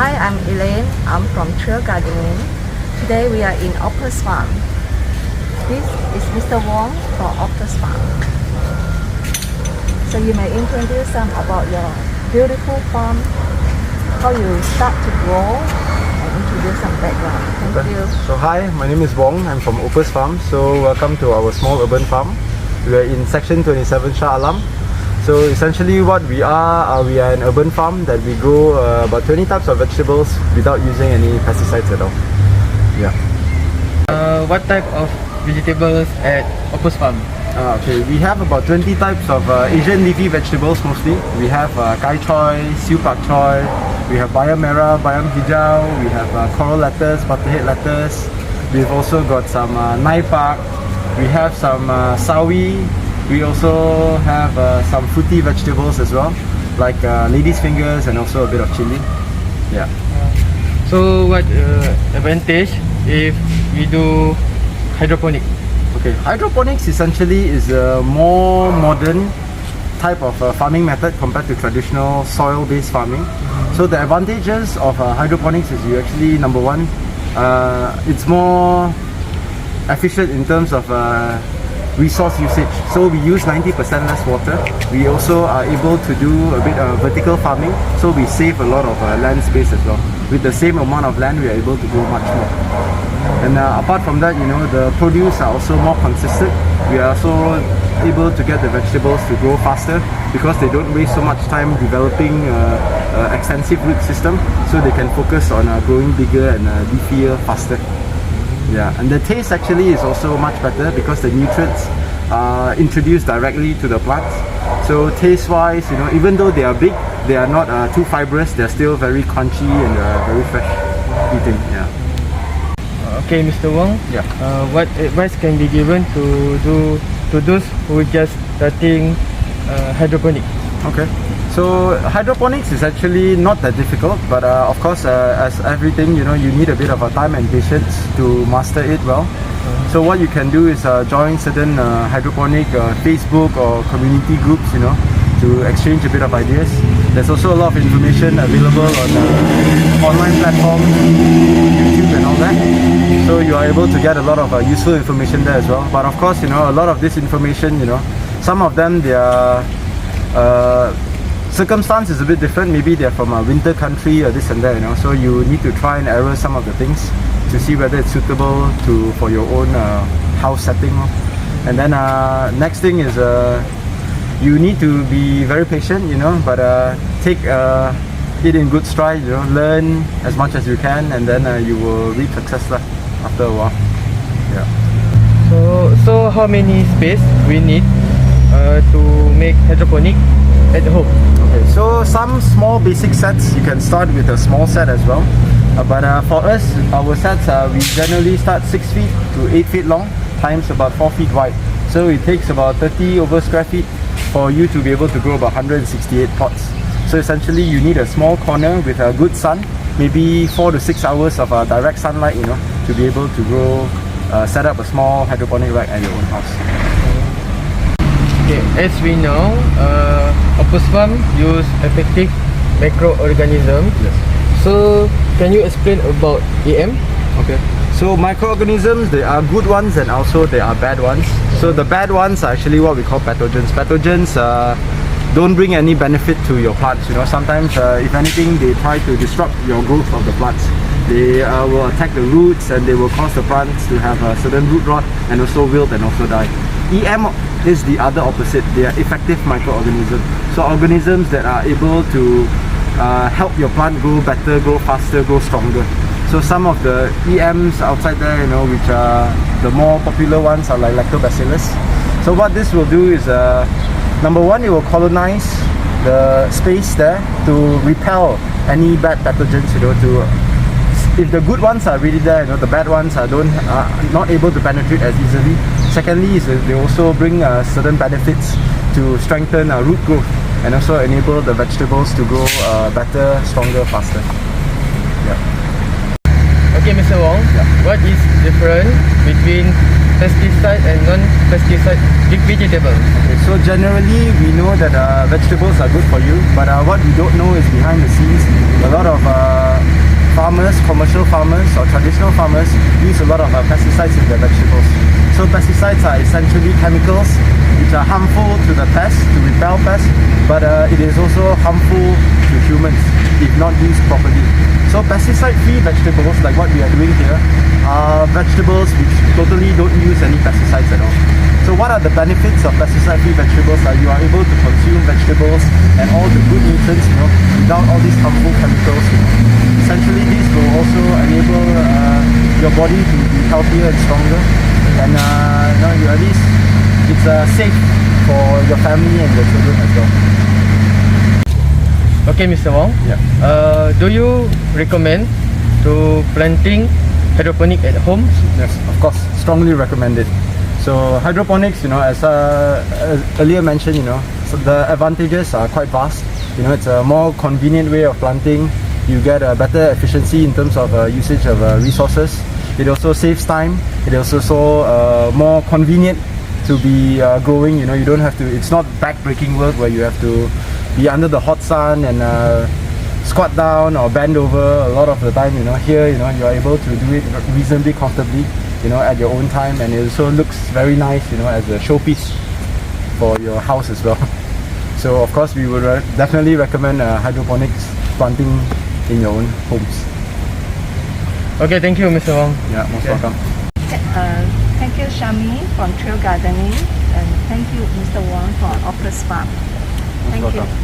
Hi, I'm Elaine. I'm from Trail Gardening. Today we are in Opus Farm. This is Mr. Wong for Opus Farm. So you may introduce some about your beautiful farm, how you start to grow, and introduce some background. Thank you. So hi, my name is Wong. I'm from Opus Farm. So welcome to our small urban farm. We are in section 27 Shah Alam. So essentially what we are an urban farm that we grow about 20 types of vegetables without using any pesticides at all. Yeah. What type of vegetables at Opus Farm? Okay, we have about 20 types of Asian leafy vegetables mostly. We have choy, siu pak choy, we have bayam merah, bayam hijau, we have coral lettuce, butterhead lettuce. We've also got some nai pak, we have some sawi. We also have some fruity vegetables as well, like lady's fingers and also a bit of chili. Yeah. So what advantage if we do hydroponic? Okay, hydroponics essentially is a more modern type of farming method compared to traditional soil-based farming. So the advantages of hydroponics is you actually, number one, it's more efficient in terms of resource usage. So we use 90% less water. We also are able to do a bit of vertical farming, so we save a lot of land space as well. With the same amount of land, we are able to grow much more. And apart from that, you know, the produce are also more consistent. We are also able to get the vegetables to grow faster because they don't waste so much time developing extensive root system, so they can focus on growing bigger and leafier faster. Yeah, and the taste actually is also much better because the nutrients are introduced directly to the plants. So taste-wise, you know, even though they are big, they are not too fibrous. They're still very crunchy and very fresh eating. Yeah. Okay, Mr. Wong. Yeah. What advice can be given to those who are just starting hydroponic? Okay. So hydroponics is actually not that difficult, but of course, as everything, you know, you need a bit of time and patience to master it well. So what you can do is join certain hydroponic Facebook or community groups, you know, to exchange a bit of ideas. There's also a lot of information available on online platforms, YouTube and all that. So you are able to get a lot of useful information there as well. But of course, you know, a lot of this information, you know, some of them, they are circumstance is a bit different. Maybe they're from a winter country or this and that, you know. So you need to try and error some of the things to see whether it's suitable for your own house setting. And then next thing is you need to be very patient, you know, but take it in good stride, you know, learn as much as you can, and then you will reap success after a while. Yeah. So how many space we need to make hydroponic at home? Okay, so some small basic sets, you can start with a small set as well. But for us, our sets, we generally start 6 feet to 8 feet long, times about 4 feet wide. So it takes about 30 over square feet for you to be able to grow about 168 pots. So essentially, you need a small corner with a good sun, maybe 4 to 6 hours of direct sunlight, you know, to be able to grow, set up a small hydroponic rack at your own house. Okay, as we know, Opus Farm use effective microorganisms. Yes. So can you explain about EM? Okay. So microorganisms, they are good ones and also they are bad ones. So the bad ones are actually what we call pathogens. Pathogens don't bring any benefit to your plants. You know, sometimes if anything, they try to disrupt your growth of the plants. They will attack the roots and they will cause the plants to have a certain root rot and also wilt and also die. EM is the other opposite. They are effective microorganisms. So organisms that are able to help your plant grow better, grow faster, grow stronger. So some of the EMs outside there, you know, which are the more popular ones are like lactobacillus. So what this will do is, number one, it will colonize the space there to repel any bad pathogens, you know, if the good ones are really there, you know, the bad ones are not able to penetrate as easily. Secondly, is they also bring certain benefits to strengthen root growth and also enable the vegetables to grow better, stronger, faster. Yeah. Okay, Mr. Wong. Yeah. What is different between pesticide and non-pesticide vegetables? Okay, so generally we know that vegetables are good for you, but what we don't know is behind the scenes, a lot of commercial farmers or traditional farmers use a lot of pesticides in their vegetables. So pesticides are essentially chemicals which are harmful to the pests, to repel pests, but it is also harmful to humans if not used properly. So pesticide-free vegetables, like what we are doing here, are vegetables which totally don't use any pesticides at all. So what are the benefits of pesticide-free vegetables? You are able to consume vegetables and all the good nutrients, without all these harmful chemicals. Essentially, these will also enable your body to be healthier and stronger, and you at least it's safe for your family and your children as well. Okay, Mr. Wong. Yeah. Do you recommend to planting hydroponic at home? Yes, of course, strongly recommend it. So hydroponics, as earlier mentioned, so the advantages are quite vast. It's a more convenient way of planting. You get a better efficiency in terms of usage of resources. It also saves time. It is also more convenient to be growing. You don't have to. It's not back-breaking work where you have to be under the hot sun and squat down or bend over a lot of the time. Here, you are able to do it reasonably comfortably, at your own time, and it also looks very nice, as a showpiece for your house as well. So of course, we would definitely recommend hydroponics planting in your own homes. Okay, thank you, Mr. Wong. Yeah, most welcome. Thank you, Shami from Trail Gardening, and thank you, Mr. Wong from Opus Farm. Most Thank welcome. you.